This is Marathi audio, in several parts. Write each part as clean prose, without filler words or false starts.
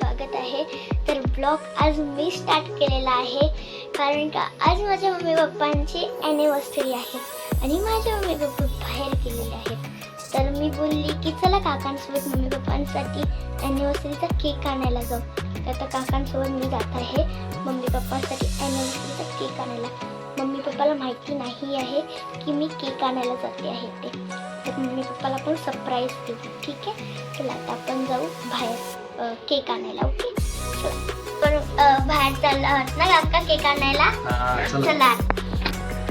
स्वागत आहे. तर ब्लॉग आज मी स्टार्ट केलेला आहे कारण का आज माझ्या मम्मी पप्पांची ॲनिव्हर्सरी आहे आणि माझ्या मम्मी पप्पा बाहेर गेलेले आहेत. तर मी बोलली की चला काकांसोबत मम्मी पप्पांसाठी ॲनिव्हर्सरीचा केक आणायला जाऊ. तर आता काकांसोबत मी जात आहे मम्मी पप्पांसाठी ॲनिव्हर्सरीचा केक आणायला. मम्मी पप्पाला माहिती नाही आहे की मी केक आणायला जाते आहे ते. तर मम्मी पप्पाला पण सरप्राईज देऊ. ठीक आहे, चला आता आपण जाऊ बाहेर केक आणायला. ओके, पण बाहेर चालला आहोत ना काका केक आणायला. चला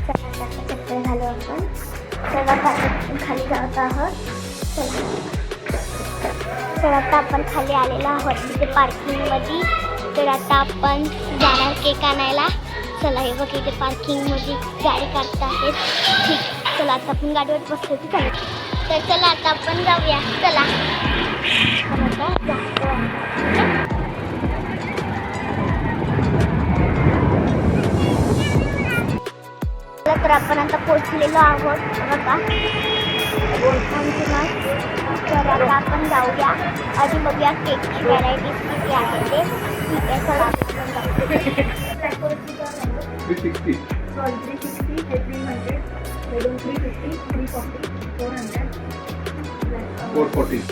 चला कपडे घालू आपण. चला खाली जात आहोत. चला आता आपण खाली आलेलो आहोत तिथे पार्किंगमध्ये. तर आता आपण जाणार केक आणायला. चला हे बघ इथे पार्किंगमध्ये गाडी काढत आहेत. ठीक, चला आता आपण गाडीवर बसलो की चालेल. तर चला आता आपण जाऊया. चला तर आपण आता पोहोचलेलो आहोत बघा. तर आता आपण जाऊया आणि बघूया केकची व्हरायटीज किती आहे ते. ठीक आहे, चला 360, 300, 350, 340, 400, 440.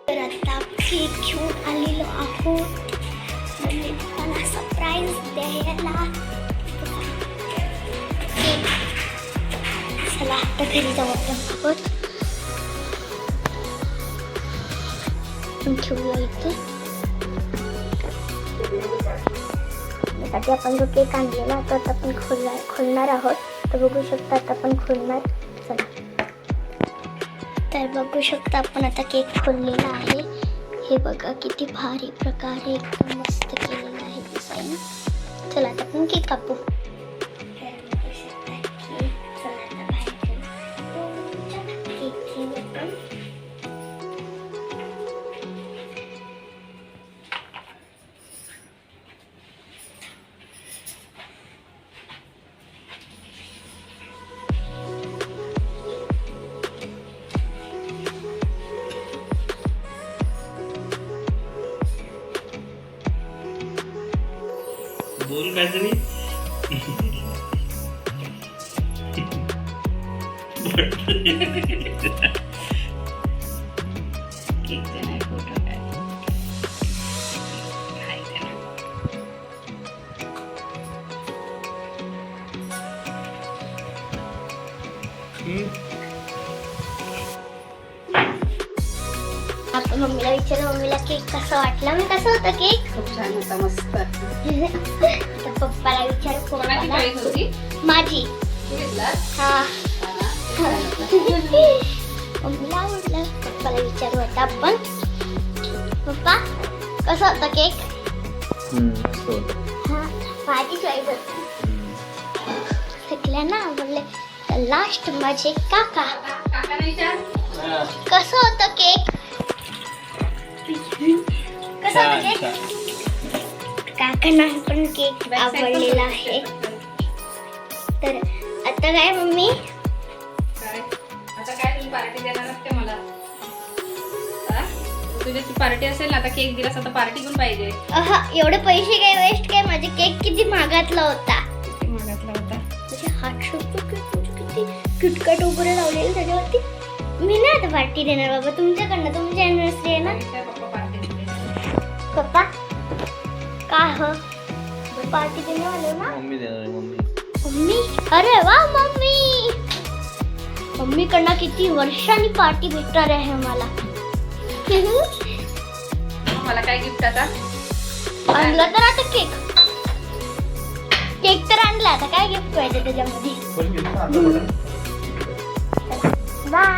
तर आता केक घेऊन आलेलो आहोत. मम्मी पप्पाला सरप्राईज द्यायला. चला आता घरी जाऊ आपण. ठेवूया इथे. त्यासाठी आपण जो केक आणलेला तो आता आपण खोलणार आहोत. तर बघू शकता आता आपण खोलणार. चला तर बघू शकता आपण आता केक खोललेला आहे. हे बघा किती भारी प्रकारे एकदम मस्त केलेलं आहे डिझाईन. चला आता आपण केक कापू. बोल काहीतरी. आपण मम्मीला विचारलं मम्मीला केक कसा वाटला. मी कसा होता केक? खूप छान होता, मस्त. तर पप्पाला विचार कोणाची चॉईस होती? माझी. हा मम्मीला आवडलं. पप्पाला विचारू आता आपण. पप्पा कसा होता केक? हा माझी चॉईस होती. सगळ्यांना आवडले. लास्ट माझे काका. काकाला विचार. कसं होतं केक? कसं होतं केक? काकांना पण केक आवडलेला आहे. तर आता काय मम्मी? काय आता काय तुम्ही पार्टी देणार का मला? तुझी पार्टी असेल ना, आता केक दिलास आता पार्टी पण पाहिजे. एवढे पैसे काय वेस्ट काय? माझे केक किती महागातला होता. किती महागातला होता? म्हणजे 800 रुपये किती किटकट वगैरे लावलेलं त्याच्यावरती. मी नाही आता पार्टी देणार बाबा तुमच्याकडनं. तुमची अॅनिव्हर्सरी आहे ना. पप्पा पार्टी देते. पप्पा काय हो पार्टी देणे वाले ना. मम्मी देणार आहे. मम्मी अरे वा मम्मी. मम्मीकडनं किती वर्षांनी पार्टी भेटणार आहे मला. मला काय गिफ्ट आता? आणलं तर आता केक. केक तर आणला, आता काय गिफ्ट पाहिजे त्याच्यामध्ये. बाय.